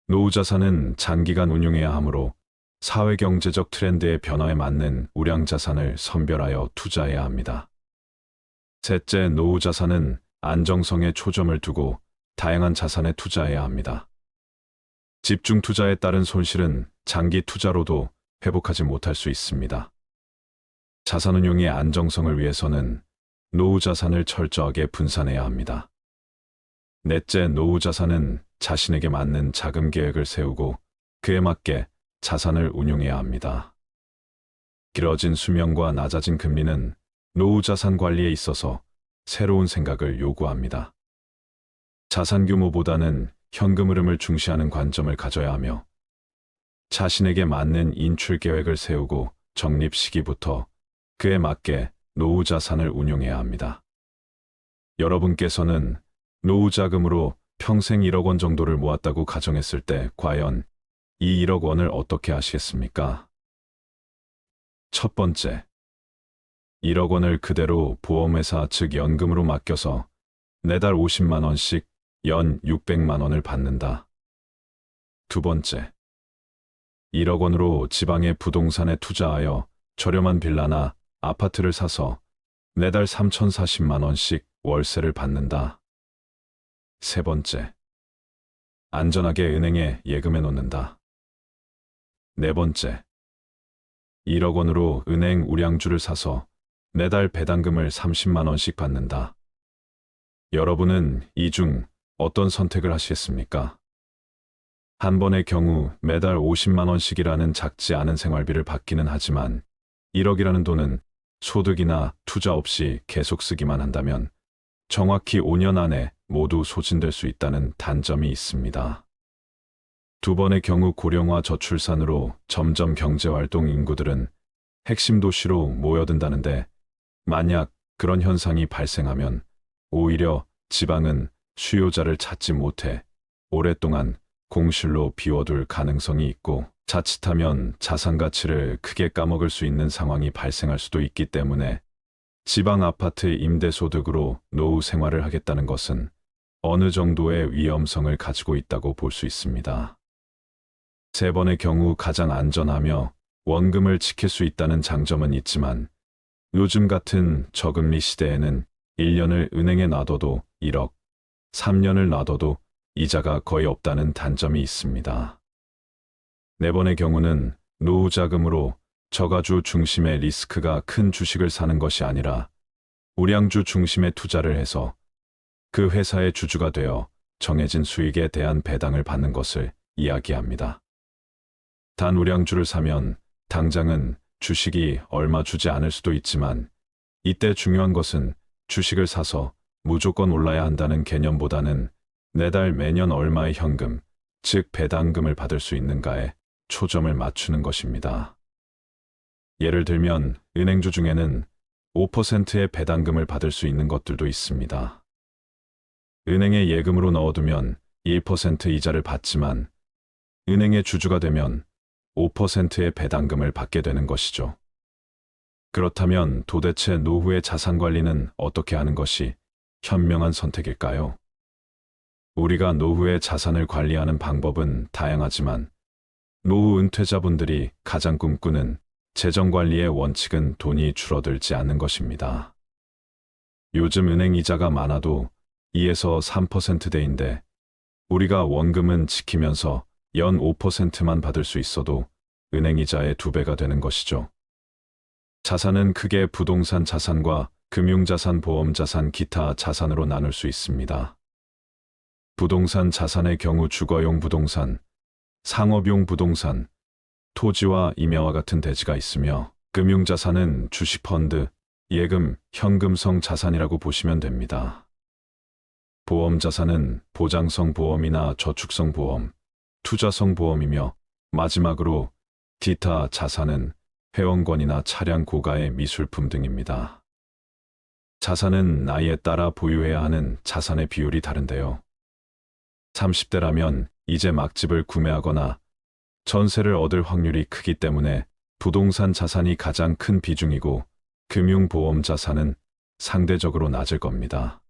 [SPEAKER 1] 노후 자산은 장기간 운용해야 하므로 사회경제적 트렌드의 변화에 맞는 우량 자산을 선별하여 투자해야 합니다. 셋째, 노후 자산은 안정성에 초점을 두고 다양한 자산에 투자해야 합니다. 집중 투자에 따른 손실은 장기 투자로도 회복하지 못할 수 있습니다. 자산 운용의 안정성을 위해서는 노후 자산을 철저하게 분산해야 합니다. 넷째, 노후 자산은 자신에게 맞는 자금 계획을 세우고 그에 맞게 자산을 운용해야 합니다. 길어진 수명과 낮아진 금리는 노후 자산 관리에 있어서 새로운 생각을 요구합니다. 자산 규모보다는 현금 흐름을 중시하는 관점을 가져야 하며 자신에게 맞는 인출 계획을 세우고 적립 시기부터 그에 맞게 노후 자산을 운용해야 합니다. 여러분께서는 노후 자금으로 평생 1억 원 정도를 모았다고 가정했을 때 과연 이 1억 원을 어떻게 하시겠습니까? 첫 번째, 1억 원을 그대로 보험회사 즉 연금으로 맡겨서 매달 50만 원씩 연 600만 원을 받는다. 두 번째, 1억 원으로 지방의 부동산에 투자하여 저렴한 빌라나 아파트를 사서 매달 3,040만 원씩 월세를 받는다. 세 번째, 안전하게 은행에 예금해 놓는다. 네 번째, 1억 원으로 은행 우량주를 사서 매달 배당금을 30만 원씩 받는다. 여러분은 이 중 어떤 선택을 하시겠습니까? 한 번의 경우 매달 50만 원씩이라는 작지 않은 생활비를 받기는 하지만 1억이라는 돈은 소득이나 투자 없이 계속 쓰기만 한다면 정확히 5년 안에 모두 소진될 수 있다는 단점이 있습니다. 두 번의 경우 고령화 저출산으로 점점 경제활동 인구들은 핵심 도시로 모여든다는데 만약 그런 현상이 발생하면 오히려 지방은 수요자를 찾지 못해 오랫동안 공실로 비워둘 가능성이 있고 자칫하면 자산 가치를 크게 까먹을 수 있는 상황이 발생할 수도 있기 때문에 지방 아파트 임대소득으로 노후 생활을 하겠다는 것은 어느 정도의 위험성을 가지고 있다고 볼 수 있습니다. 세 번의 경우 가장 안전하며 원금을 지킬 수 있다는 장점은 있지만 요즘 같은 저금리 시대에는 1년을 은행에 놔둬도 1억, 3년을 놔둬도 이자가 거의 없다는 단점이 있습니다. 네 번의 경우는 노후 자금으로 저가주 중심의 리스크가 큰 주식을 사는 것이 아니라 우량주 중심의 투자를 해서 그 회사의 주주가 되어 정해진 수익에 대한 배당을 받는 것을 이야기합니다. 단 우량주를 사면 당장은 주식이 얼마 주지 않을 수도 있지만 이때 중요한 것은 주식을 사서 무조건 올라야 한다는 개념보다는 매달 매년 얼마의 현금, 즉 배당금을 받을 수 있는가에 초점을 맞추는 것입니다. 예를 들면 은행주 중에는 5%의 배당금을 받을 수 있는 것들도 있습니다. 은행에 예금으로 넣어두면 1% 이자를 받지만 은행의 주주가 되면 5%의 배당금을 받게 되는 것이죠. 그렇다면 도대체 노후의 자산 관리는 어떻게 하는 것이 현명한 선택일까요? 우리가 노후의 자산을 관리하는 방법은 다양하지만 노후 은퇴자분들이 가장 꿈꾸는 재정관리의 원칙은 돈이 줄어들지 않는 것입니다. 요즘 은행 이자가 많아도 2에서 3%대인데 우리가 원금은 지키면서 연 5%만 받을 수 있어도 은행 이자의 2배가 되는 것이죠. 자산은 크게 부동산 자산과 금융자산, 보험자산, 기타 자산으로 나눌 수 있습니다. 부동산 자산의 경우 주거용 부동산, 상업용 부동산, 토지와 임야와 같은 대지가 있으며 금융자산은 주식펀드, 예금, 현금성 자산이라고 보시면 됩니다. 보험자산은 보장성 보험이나 저축성 보험, 투자성 보험이며 마지막으로 기타 자산은 회원권이나 차량 고가의 미술품 등입니다. 자산은 나이에 따라 보유해야 하는 자산의 비율이 다른데요. 30대라면 이제 막 집을 구매하거나 전세를 얻을 확률이 크기 때문에 부동산 자산이 가장 큰 비중이고 금융보험 자산은 상대적으로 낮을 겁니다.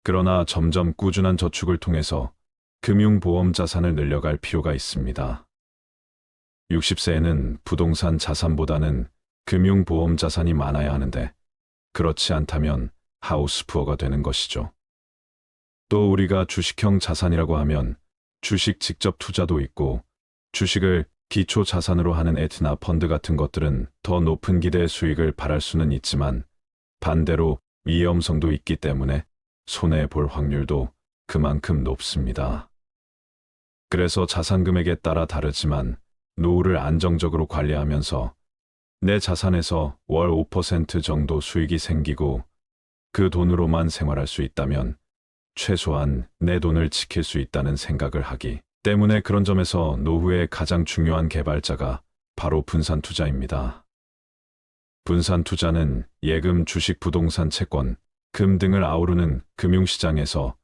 [SPEAKER 1] 그러나 점점 꾸준한 저축을 통해서 금융보험 자산을 늘려갈 필요가 있습니다. 60세에는 부동산 자산보다는 금융보험 자산이 많아야 하는데 그렇지 않다면 하우스푸어가 되는 것이죠. 또 우리가 주식형 자산이라고 하면 주식 직접 투자도 있고 주식을 기초 자산으로 하는 에트나 펀드 같은 것들은 더 높은 기대의 수익을 바랄 수는 있지만 반대로 위험성도 있기 때문에 손해볼 확률도 그만큼 높습니다. 그래서 자산 금액에 따라 다르지만 노후를 안정적으로 관리하면서 내 자산에서 월 5% 정도 수익이 생기고 그 돈으로만 생활할 수 있다면 최소한 내 돈을 지킬 수 있다는 생각을 하기 때문에 그런 점에서 노후의 가장 중요한 개발자가 바로 분산 투자입니다. 분산 투자는 예금, 주식, 부동산, 채권, 금 등을 아우르는 금융시장에서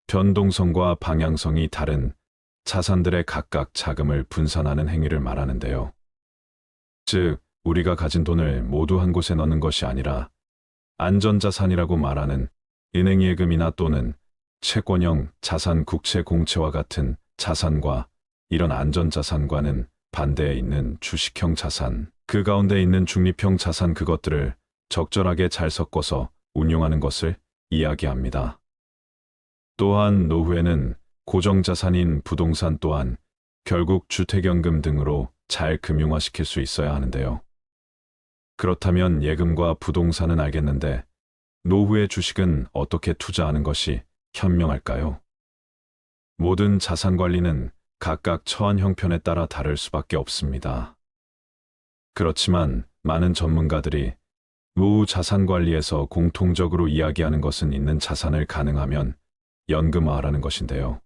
[SPEAKER 1] 변동성과 방향성이 다른 자산들의 각각 자금을 분산하는 행위를 말하는데요. 즉, 우리가 가진 돈을 모두 한 곳에 넣는 것이 아니라 안전자산이라고 말하는 은행 예금이나 또는 채권형 자산 국채 공채와 같은 자산과 이런 안전자산과는 반대에 있는 주식형 자산, 그 가운데 있는 중립형 자산 그것들을 적절하게 잘 섞어서 운용하는 것을 이야기합니다. 또한 노후에는 고정자산인 부동산 또한 결국 주택연금 등으로 잘 금융화시킬 수 있어야 하는데요. 그렇다면 예금과 부동산은 알겠는데 노후의 주식은 어떻게 투자하는 것이 현명할까요? 모든 자산 관리는 각각 처한 형편에 따라 다를 수밖에 없습니다. 그렇지만 많은 전문가들이 노후 자산 관리에서 공통적으로 이야기하는 것은 있는 자산을 가능하면 연금화하라는 것인데요.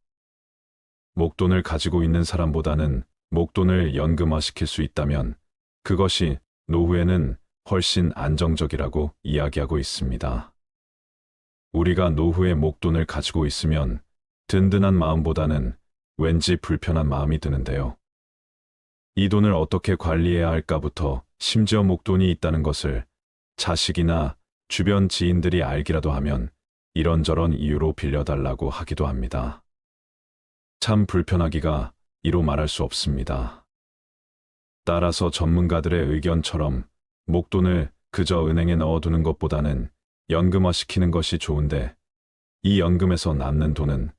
[SPEAKER 1] 목돈을 가지고 있는 사람보다는 목돈을 연금화시킬 수 있다면 그것이 노후에는 훨씬 안정적이라고 이야기하고 있습니다. 우리가 노후에 목돈을 가지고 있으면 든든한 마음보다는 왠지 불편한 마음이 드는데요. 이 돈을 어떻게 관리해야 할까부터 심지어 목돈이 있다는 것을 자식이나 주변 지인들이 알기라도 하면 이런저런 이유로 빌려달라고 하기도 합니다. 참 불편하기가 이로 말할 수 없습니다. 따라서 전문가들의 의견처럼 목돈을 그저 은행에 넣어두는 것보다는 연금화시키는 것이 좋은데 이 연금에서 남는 돈은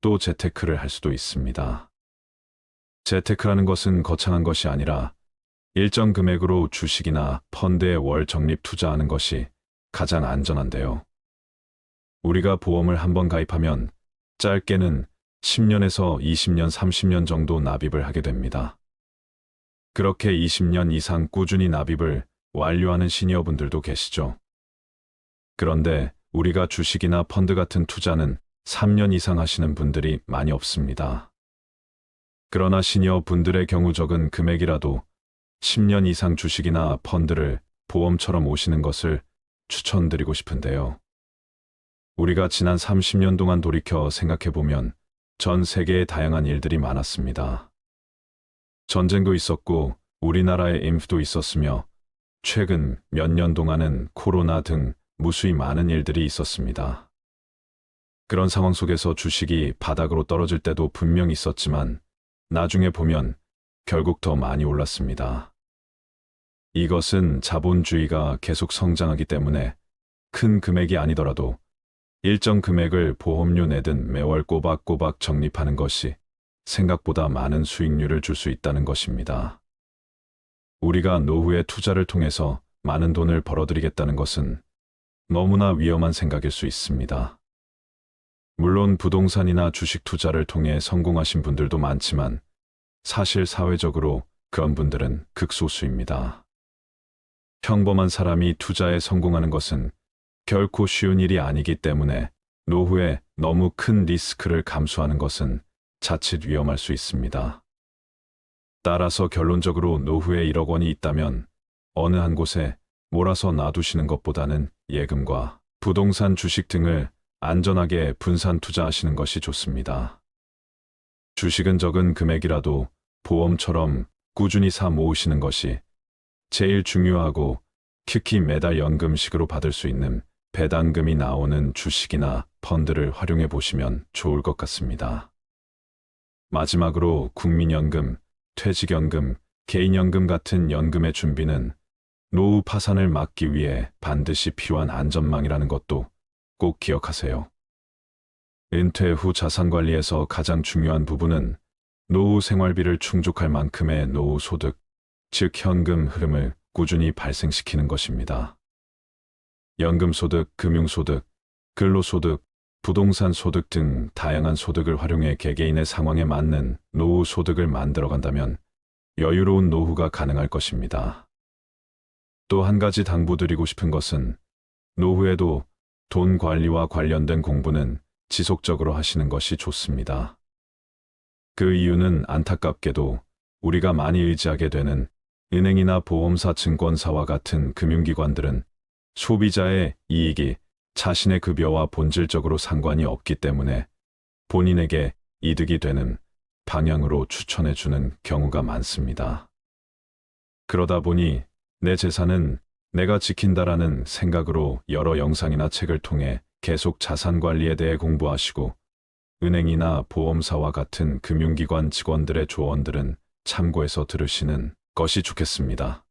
[SPEAKER 1] 또 재테크를 할 수도 있습니다. 재테크라는 것은 거창한 것이 아니라 일정 금액으로 주식이나 펀드에 월 적립 투자하는 것이 가장 안전한데요. 우리가 보험을 한번 가입하면 짧게는 10년에서 20년, 30년 정도 납입을 하게 됩니다. 그렇게 20년 이상 꾸준히 납입을 완료하는 시니어분들도 계시죠. 그런데 우리가 주식이나 펀드 같은 투자는 3년 이상 하시는 분들이 많이 없습니다. 그러나 시니어분들의 경우 적은 금액이라도 10년 이상 주식이나 펀드를 보험처럼 오시는 것을 추천드리고 싶은데요. 우리가 지난 30년 동안 돌이켜 생각해보면 전 세계에 다양한 일들이 많았습니다. 전쟁도 있었고 우리나라에 인프도 있었으며 최근 몇 년 동안은 코로나 등 무수히 많은 일들이 있었습니다. 그런 상황 속에서 주식이 바닥으로 떨어질 때도 분명 있었지만 나중에 보면 결국 더 많이 올랐습니다. 이것은 자본주의가 계속 성장하기 때문에 큰 금액이 아니더라도 일정 금액을 보험료 내든 매월 꼬박꼬박 적립하는 것이 생각보다 많은 수익률을 줄 수 있다는 것입니다. 우리가 노후의 투자를 통해서 많은 돈을 벌어들이겠다는 것은 너무나 위험한 생각일 수 있습니다. 물론 부동산이나 주식 투자를 통해 성공하신 분들도 많지만 사실 사회적으로 그런 분들은 극소수입니다. 평범한 사람이 투자에 성공하는 것은 결코 쉬운 일이 아니기 때문에 노후에 너무 큰 리스크를 감수하는 것은 자칫 위험할 수 있습니다. 따라서 결론적으로 노후에 1억 원이 있다면 어느 한 곳에 몰아서 놔두시는 것보다는 예금과 부동산 주식 등을 안전하게 분산 투자하시는 것이 좋습니다. 주식은 적은 금액이라도 보험처럼 꾸준히 사 모으시는 것이 제일 중요하고 특히 매달 연금식으로 받을 수 있는 배당금이 나오는 주식이나 펀드를 활용해 보시면 좋을 것 같습니다. 마지막으로 국민연금, 퇴직연금, 개인연금 같은 연금의 준비는 노후 파산을 막기 위해 반드시 필요한 안전망이라는 것도 꼭 기억하세요. 은퇴 후 자산관리에서 가장 중요한 부분은 노후 생활비를 충족할 만큼의 노후 소득, 즉 현금 흐름을 꾸준히 발생시키는 것입니다. 연금소득, 금융소득, 근로소득, 부동산 소득 등 다양한 소득을 활용해 개개인의 상황에 맞는 노후 소득을 만들어간다면 여유로운 노후가 가능할 것입니다. 또 한 가지 당부드리고 싶은 것은 노후에도 돈 관리와 관련된 공부는 지속적으로 하시는 것이 좋습니다. 그 이유는 안타깝게도 우리가 많이 의지하게 되는 은행이나 보험사, 증권사와 같은 금융기관들은 소비자의 이익이 자신의 급여와 본질적으로 상관이 없기 때문에 본인에게 이득이 되는 방향으로 추천해 주는 경우가 많습니다. 그러다 보니 내 재산은 내가 지킨다라는 생각으로 여러 영상이나 책을 통해 계속 자산 관리에 대해 공부하시고, 은행이나 보험사와 같은 금융기관 직원들의 조언들은 참고해서 들으시는 것이 좋겠습니다.